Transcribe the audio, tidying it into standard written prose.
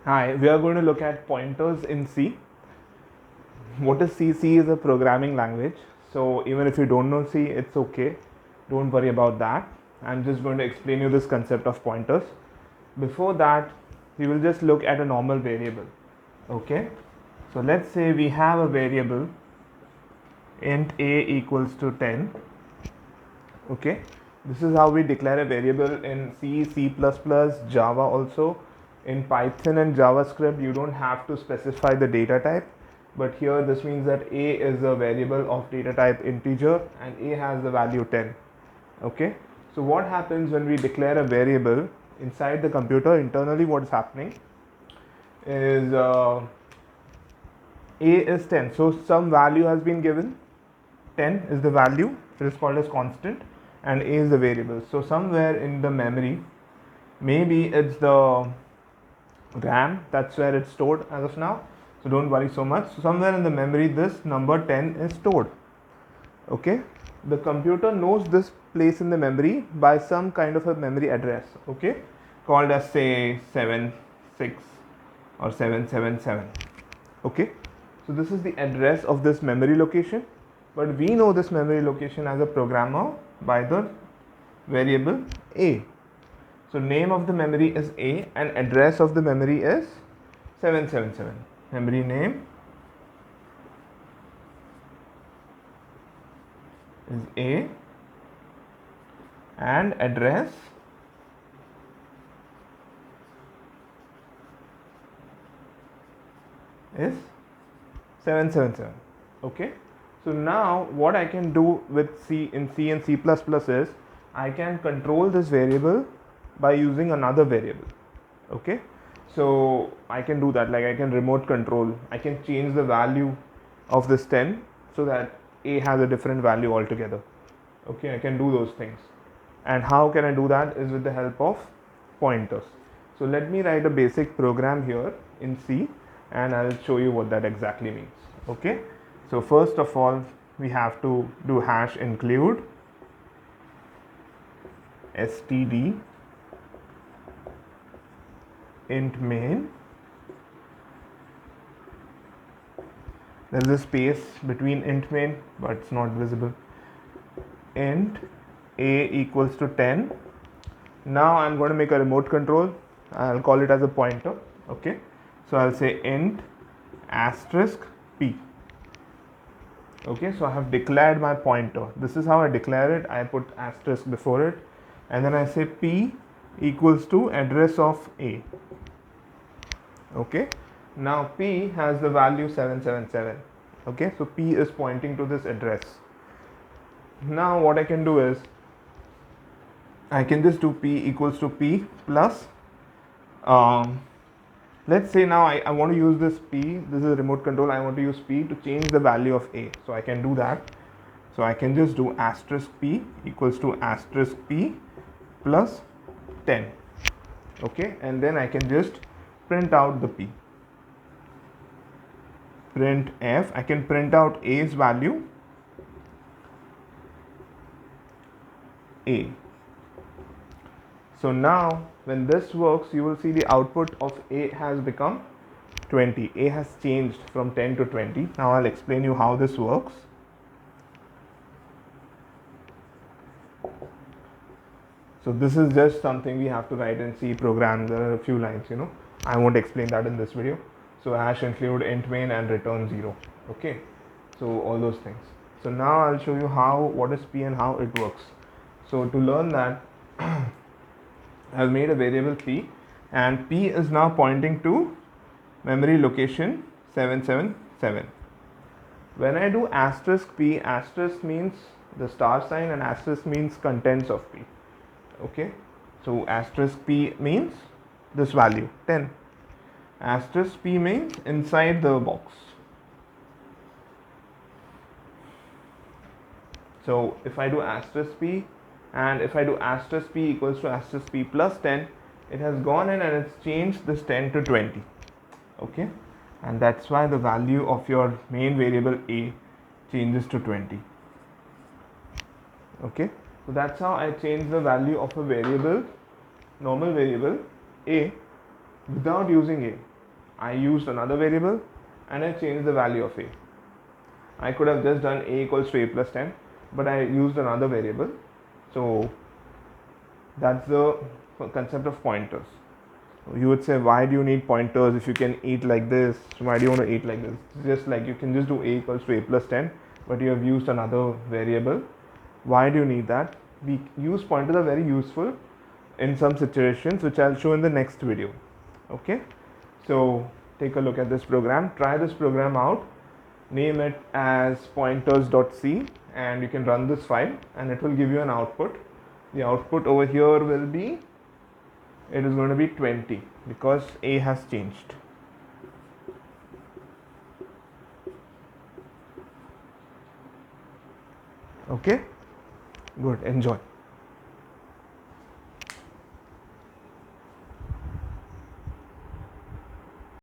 Hi, we are going to look at pointers in C. What is C? C is a programming language. So even if you don't know C, it's okay. Don't worry about that. I'm just going to explain you this concept of pointers. Before that, we will just look at a normal variable. Okay. So let's say we have a variable int a equals to 10. Okay. This is how we declare a variable in C, C++, Java also. In Python and JavaScript, you don't have to specify the data type, but here this means that a is a variable of data type integer and a has the value 10. Okay, so what happens when we declare a variable inside the computer? Internally, what is happening is a is 10, so some value has been given. 10 is the value, it is called as constant, and a is the variable. So somewhere in the memory, maybe it's the RAM, that's where it's stored as of now, so don't worry so much. So somewhere in the memory this number 10 is stored. Okay, the computer knows this place in the memory by some kind of a memory address, okay, called as say 76 or 777. Okay, so this is the address of this memory location, but we know this memory location as a programmer by the variable a. So name of the memory is A and address of the memory is 777. Memory name is A and address is 777. Okay. So now what I can do with C in C and C++ is I can control this variable by using another variable. Okay, so I can do that, like I can remote control, I can change the value of this 10 so that a has a different value altogether. Okay, I can do those things. And how can I do that is with the help of pointers. So let me write a basic program here in C and I'll show you what that exactly means. Okay, so first of all we have to do hash include std int main. There is a space between int main, but it's not visible. Int a equals to 10. Now I'm going to make a remote control. I'll call it as a pointer. Okay, so I'll say int asterisk p. Okay, so I have declared my pointer. This is how I declare it. I put asterisk before it, and then I say p equals to address of a. Okay, now p has the value 777. Okay, so p is pointing to this address. Now what I can do is I can just do p equals to p plus let's say now I want to use this p, this is a remote control, I want to use p to change the value of a, so I can do that. So I can just do asterisk p equals to asterisk p plus 10. Okay, and then I can just print out the p. Print f, I can print out a's value a. So now when this works, you will see the output of a has become 20. A has changed from 10 to 20. Now I'll explain you how this works. So this is just something we have to write in C program. There are a few lines, I won't explain that in this video. So hash include int main and return 0. Okay, so all those things. So now I'll show you what is p and how it works. So to learn that, I've made a variable p, and p is now pointing to memory location 777. When I do asterisk p, asterisk means the star sign and asterisk means contents of p. Okay, so asterisk p means this value 10. Asterisk p means inside the box. So if I do asterisk p and if I do asterisk p equals to asterisk p plus 10, it has gone in and it's changed this 10 to 20. Okay, and that's why the value of your main variable a changes to 20. Okay, so that's how I change the value of a variable, normal variable a, without using a. I used another variable and I changed the value of a. I could have just done a equals to a plus 10, but I used another variable. So that's the concept of pointers. You would say, why do you need pointers if you can eat like this? Why do you want to eat like this? Just like you can just do a equals to a plus 10, but you have used another variable. Why do you need that? We use pointers are very useful in some situations, which I'll show in the next video. Okay, so take a look at this program, try this program out, name it as pointers.c, and you can run this file and it will give you an output. The output over here will be, it is going to be 20 because a has changed. Okay, good, enjoy.